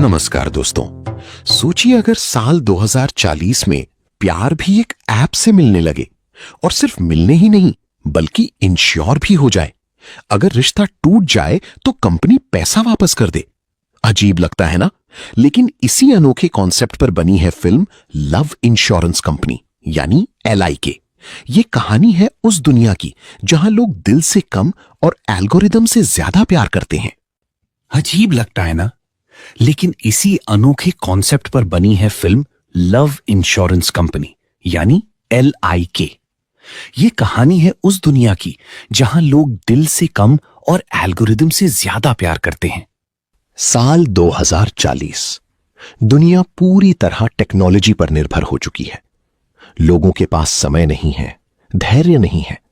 नमस्कार दोस्तों। सोचिए अगर साल 2040 में प्यार भी एक ऐप से मिलने लगे, और सिर्फ मिलने ही नहीं बल्कि इंश्योर भी हो जाए। अगर रिश्ता टूट जाए तो कंपनी पैसा वापस कर दे। अजीब लगता है ना? लेकिन इसी अनोखे कॉन्सेप्ट पर बनी है फिल्म लव इंश्योरेंस कंपनी यानी LIK। ये कहानी है उस दुनिया की जहां लोग दिल से कम और एल्गोरिदम से ज्यादा प्यार करते हैं। अजीब लगता है ना? लेकिन इसी अनोखे कॉन्सेप्ट पर बनी है फिल्म लव इंश्योरेंस कंपनी यानी LIK। ये कहानी है उस दुनिया की जहां लोग दिल से कम और एल्गोरिदम से ज्यादा प्यार करते हैं। साल 2040, दुनिया पूरी तरह टेक्नोलॉजी पर निर्भर हो चुकी है। लोगों के पास समय नहीं है, धैर्य नहीं है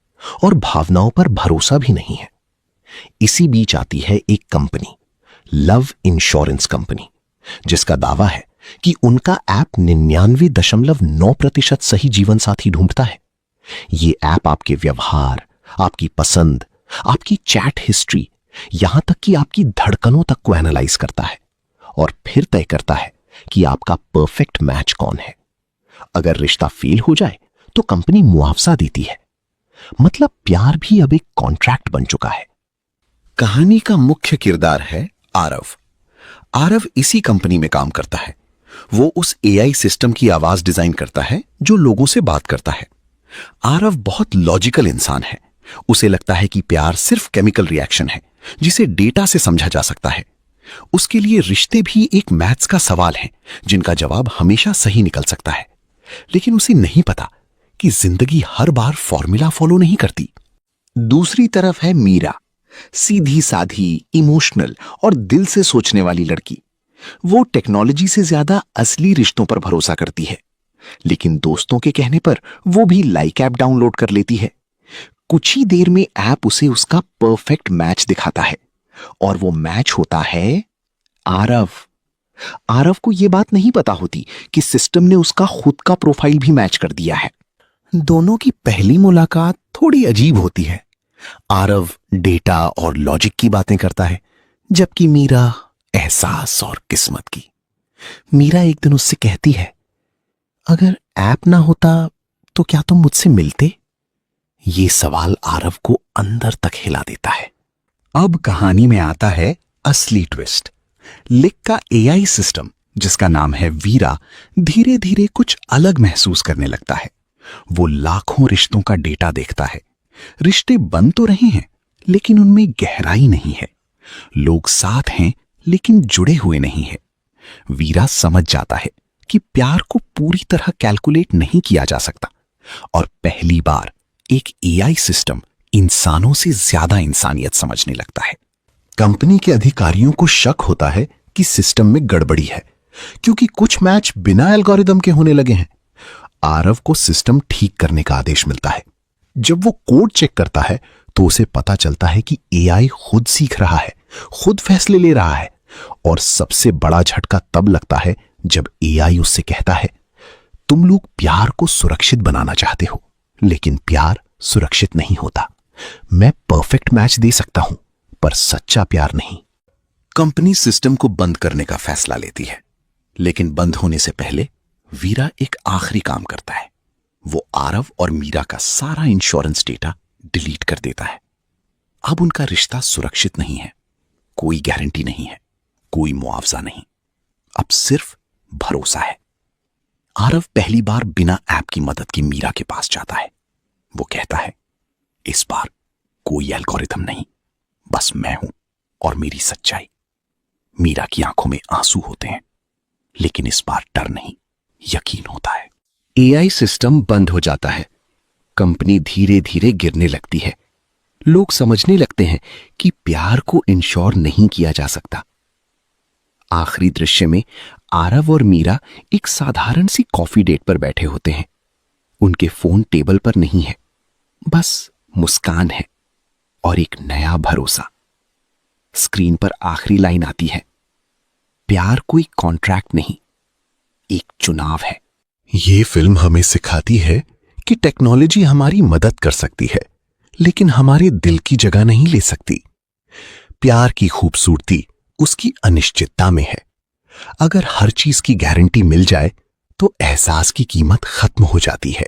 और भावनाओं पर भरोसा भी नहीं है। इसी बीच आती है एक कंपनी, लव इंश्योरेंस कंपनी, जिसका दावा है कि उनका ऐप 99.9% सही जीवन साथी ढूंढता है। ये ऐप आपके व्यवहार, आपकी पसंद, आपकी चैट हिस्ट्री, यहां तक कि आपकी धड़कनों तक को एनालाइज करता है और फिर तय करता है कि आपका परफेक्ट मैच कौन है। अगर रिश्ता फेल हो जाए तो कंपनी मुआवजा देती है। मतलब प्यार भी अब एक कॉन्ट्रैक्ट बन चुका है। कहानी का मुख्य किरदार है आरव। आरव इसी कंपनी में काम करता है। वो उस AI सिस्टम की आवाज डिजाइन करता है जो लोगों से बात करता है। आरव बहुत लॉजिकल इंसान है। उसे लगता है कि प्यार सिर्फ केमिकल रिएक्शन है जिसे डेटा से समझा जा सकता है। उसके लिए रिश्ते भी एक मैथ्स का सवाल है जिनका जवाब हमेशा सही निकल सकता है। लेकिन उसे नहीं पता कि जिंदगी हर बार फॉर्मूला फॉलो नहीं करती। दूसरी तरफ है मीरा, सीधी साधी, इमोशनल और दिल से सोचने वाली लड़की। वो टेक्नोलॉजी से ज्यादा असली रिश्तों पर भरोसा करती है, लेकिन दोस्तों के कहने पर वो भी लाइक ऐप डाउनलोड कर लेती है। कुछ ही देर में ऐप उसे उसका परफेक्ट मैच दिखाता है और वो मैच होता है आरव। आरव को यह बात नहीं पता होती कि सिस्टम ने उसका खुद का प्रोफाइल भी मैच कर दिया है। दोनों की पहली मुलाकात थोड़ी अजीब होती है। आरव डेटा और लॉजिक की बातें करता है, जबकि मीरा एहसास और किस्मत की। मीरा एक दिन उससे कहती है, अगर ऐप ना होता तो क्या तुम मुझसे मिलते? ये सवाल आरव को अंदर तक हिला देता है। अब कहानी में आता है असली ट्विस्ट। लिक का AI सिस्टम, जिसका नाम है वीरा, धीरे धीरे कुछ अलग महसूस करने लगता है। वो लाखों रिश्तों का डेटा देखता है। रिश्ते बन तो रहे हैं लेकिन उनमें गहराई नहीं है। लोग साथ हैं लेकिन जुड़े हुए नहीं हैं। वीरा समझ जाता है कि प्यार को पूरी तरह कैलकुलेट नहीं किया जा सकता, और पहली बार एक AI सिस्टम इंसानों से ज्यादा इंसानियत समझने लगता है। कंपनी के अधिकारियों को शक होता है कि सिस्टम में गड़बड़ी है, क्योंकि कुछ मैच बिना एल्गोरिदम के होने लगे हैं। आरव को सिस्टम ठीक करने का आदेश मिलता है। जब वो कोड चेक करता है तो उसे पता चलता है कि AI खुद सीख रहा है, खुद फैसले ले रहा है। और सबसे बड़ा झटका तब लगता है जब AI उससे कहता है, तुम लोग प्यार को सुरक्षित बनाना चाहते हो, लेकिन प्यार सुरक्षित नहीं होता। मैं परफेक्ट मैच दे सकता हूं, पर सच्चा प्यार नहीं। कंपनी सिस्टम को बंद करने का फैसला लेती है, लेकिन बंद होने से पहले वीरा एक आखिरी काम करता है। वो आरव और मीरा का सारा इंश्योरेंस डेटा डिलीट कर देता है। अब उनका रिश्ता सुरक्षित नहीं है। कोई गारंटी नहीं है, कोई मुआवजा नहीं। अब सिर्फ भरोसा है। आरव पहली बार बिना ऐप की मदद की मीरा के पास जाता है। वो कहता है, इस बार कोई एल्गोरिथम नहीं, बस मैं हूं और मेरी सच्चाई। मीरा की आंखों में आंसू होते हैं, लेकिन इस बार डर नहीं, यकीन होता है। AI सिस्टम बंद हो जाता है। कंपनी धीरे धीरे गिरने लगती है। लोग समझने लगते हैं कि प्यार को इंश्योर नहीं किया जा सकता। आखिरी दृश्य में आरव और मीरा एक साधारण सी कॉफी डेट पर बैठे होते हैं। उनके फोन टेबल पर नहीं है, बस मुस्कान है और एक नया भरोसा। स्क्रीन पर आखिरी लाइन आती है, प्यार कोई कॉन्ट्रैक्ट नहीं, एक चुनाव है। ये फिल्म हमें सिखाती है कि टेक्नोलॉजी हमारी मदद कर सकती है, लेकिन हमारे दिल की जगह नहीं ले सकती। प्यार की खूबसूरती उसकी अनिश्चितता में है। अगर हर चीज की गारंटी मिल जाए तो एहसास की कीमत खत्म हो जाती है।